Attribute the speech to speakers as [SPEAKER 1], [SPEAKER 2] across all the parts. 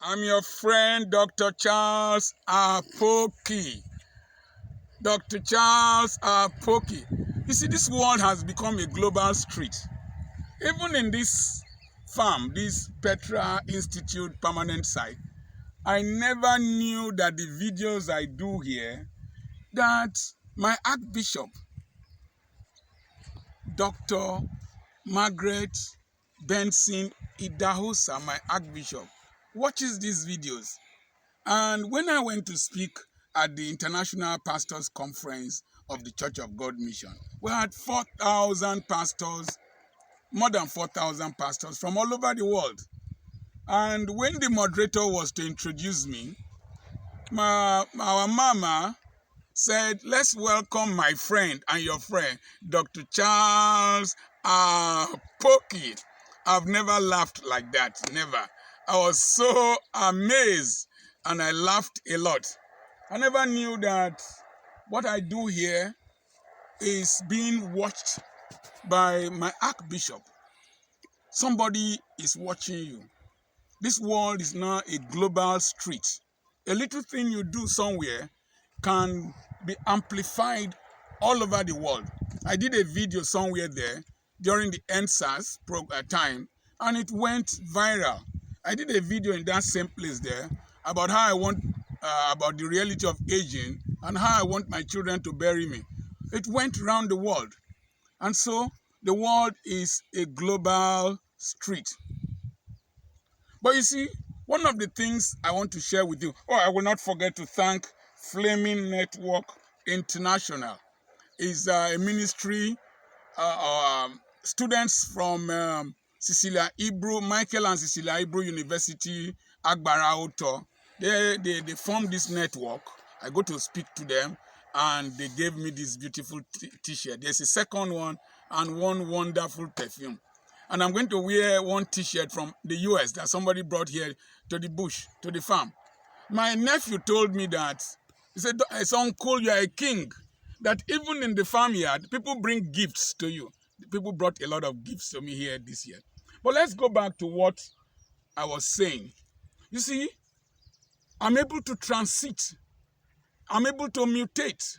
[SPEAKER 1] I'm your friend, Dr. Charles Apoki. Dr. Charles Apoki. You see, this world has become a global street. Even in this farm, this Petra Institute permanent site, I never knew that the videos I do here, that my Archbishop, Dr. Margaret Benson Idahosa, my Archbishop, watches these videos. And when I went to speak at the International Pastors Conference of the Church of God Mission, we had 4,000 pastors, more than 4,000 pastors from all over the world. And when the moderator was to introduce me, our mama said, let's welcome my friend and your friend, Dr. Charles Apoki. I've never laughed like that, never. I was so amazed and I laughed a lot. I never knew that what I do here is being watched by my Archbishop. Somebody is watching you. This world is now a global street. A little thing you do somewhere can be amplified all over the world. I did a video somewhere there during the NSAS time, and it went viral. I did a video in that same place there about how I want, about the reality of aging and how I want my children to bury me. It went around the world. And so the world is a global street. But you see, one of the things I want to share with you, I will not forget to thank Flaming Network International. Is a ministry, students from Cecilia Ibru, Michael and Cecilia Ibru University, Agbara Auto. They formed this network. I go to speak to them, and they gave me this beautiful t-shirt. There's a second one and one wonderful perfume. And I'm going to wear one t-shirt from the US that somebody brought here to the bush, to the farm. My nephew told me that, he said, uncle, you are a king. That even in the farmyard, people bring gifts to you. People brought a lot of gifts to me here this year. But let's go back to what I was saying. You see, I'm able to transit. I'm able to mutate.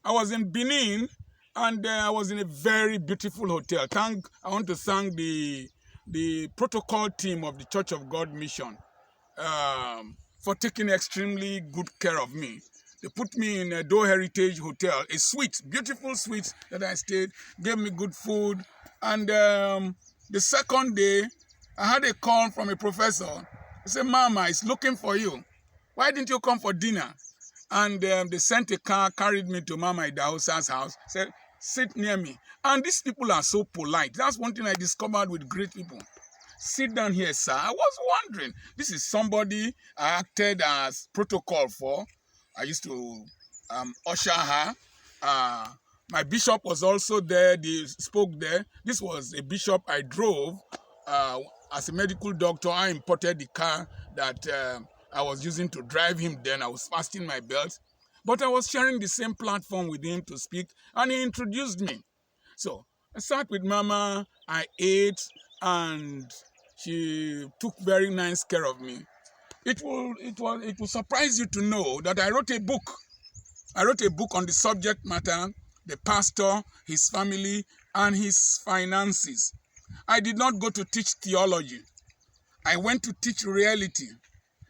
[SPEAKER 1] I was in Benin, and I was in a very beautiful hotel. I want to thank the protocol team of the Church of God Mission for taking extremely good care of me. They put me in a Do Heritage Hotel, a suite, beautiful suite that I stayed, gave me good food. And the second day, I had a call from a professor. He said, Mama, is looking for you. Why didn't you come for dinner? And they sent a car, carried me to Mama Idahosa's house, said, sit near me. And these people are so polite. That's one thing I discovered with great people. Sit down here, sir. I was wondering, this is somebody I acted as protocol for. I used to usher her. My bishop was also there. They spoke there. This was a bishop I drove. As a medical doctor, I imported the car that I was using to drive him then. I was fastening my belt. But I was sharing the same platform with him to speak, and he introduced me. So I sat with Mama, I ate, and she took very nice care of me. It will surprise you to know that I wrote a book. I wrote a book on the subject matter, the pastor, his family, and his finances. I did not go to teach theology. I went to teach reality,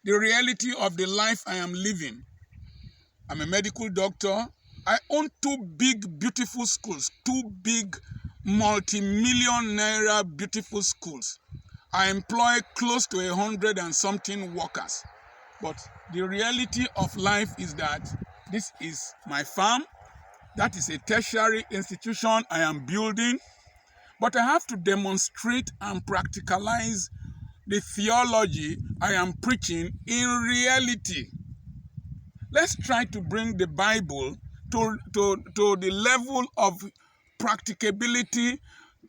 [SPEAKER 1] the reality of the life I am living. I'm a medical doctor. I own two big, beautiful schools, two big, multi-million naira beautiful schools. I employ close to 100 and something workers. But the reality of life is that this is my farm. That is a tertiary institution I am building. But I have to demonstrate and practicalize the theology I am preaching in reality. Let's try to bring the Bible to the level of practicability.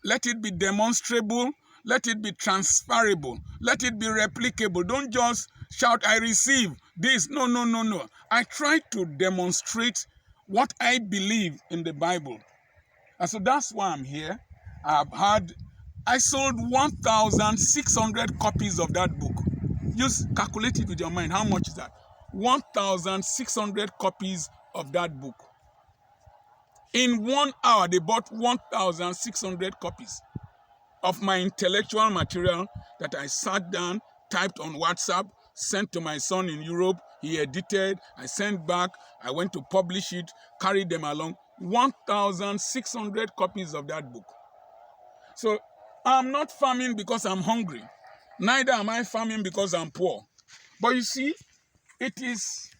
[SPEAKER 1] Let it be demonstrable. Let it be transferable. Let it be replicable. Don't just shout, I receive this. No. I try to demonstrate what I believe in the Bible. And so that's why I'm here. I sold 1,600 copies of that book. Just calculate it with your mind. How much is that? 1,600 copies of that book. In 1 hour, they bought 1,600 copies of my intellectual material that I sat down, typed on WhatsApp, sent to my son in Europe. He edited, I sent back, I went to publish it, carried them along. 1,600 copies of that book. So I'm not farming because I'm hungry. Neither am I farming because I'm poor. But you see, it is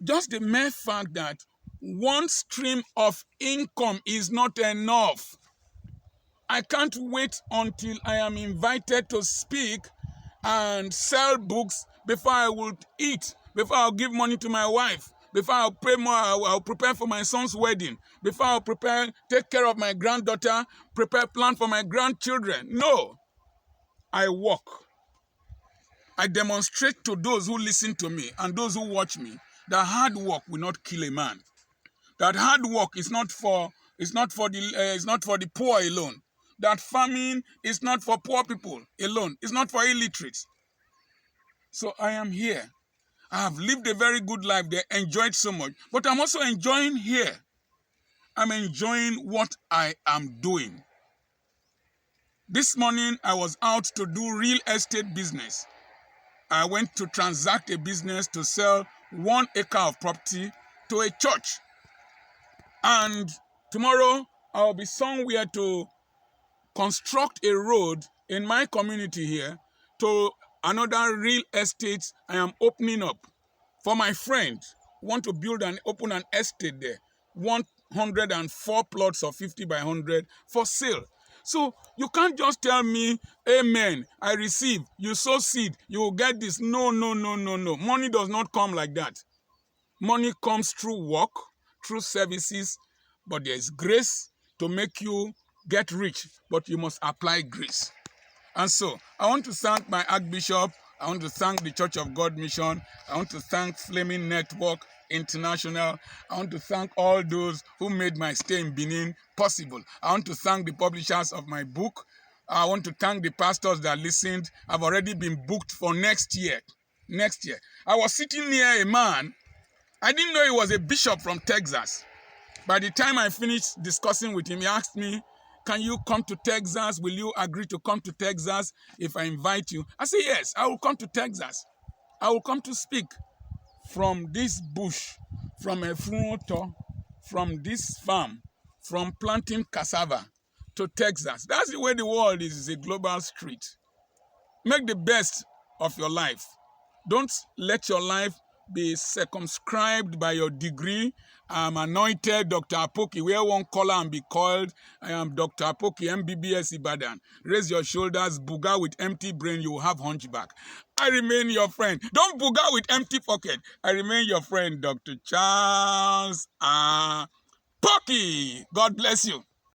[SPEAKER 1] just the mere fact that one stream of income is not enough. I can't wait until I am invited to speak and sell books before I would eat, before I'll give money to my wife, before I'll pray more, I'll prepare for my son's wedding, before I'll take care of my granddaughter, plan for my grandchildren. No, I work. I demonstrate to those who listen to me and those who watch me that hard work will not kill a man. That hard work is not for the poor alone. That farming is not for poor people alone. It's not for illiterates. So I am here. I have lived a very good life there, enjoyed so much, but I'm also enjoying here. I'm enjoying what I am doing. This morning, I was out to do real estate business. I went to transact a business to sell 1 acre of property to a church. And tomorrow, I'll be somewhere to construct a road in my community here to another real estate I am opening up. For my friend, want to build and open an estate there. 104 plots of 50 by 100 for sale. So you can't just tell me, amen, I receive, you sow seed, you will get this. No. Money does not come like that. Money comes through work, through services, but there is grace to make you get rich, but you must apply grace. And so, I want to thank my Archbishop, I want to thank the Church of God Mission, I want to thank Flaming Network International, I want to thank all those who made my stay in Benin possible. I want to thank the publishers of my book. I want to thank the pastors that listened. I've already been booked for next year. I was sitting near a man. I didn't know he was a bishop from Texas. By the time I finished discussing with him, he asked me, can you come to Texas? Will you agree to come to Texas if I invite you? I said, yes, I will come to Texas. I will come to speak from this bush, from a fruito, from this farm, from planting cassava to Texas. That's the way the world is. It's a global street. Make the best of your life. Don't let your life be circumscribed by your degree. I'm anointed Dr. Apoki. Wear one collar and be called. I am Dr. Apoki, MBBS Ibadan. Raise your shoulders, booger with empty brain, you will have hunchback. I remain your friend. Don't booger with empty pocket. I remain your friend, Dr. Charles Apoki. God bless you.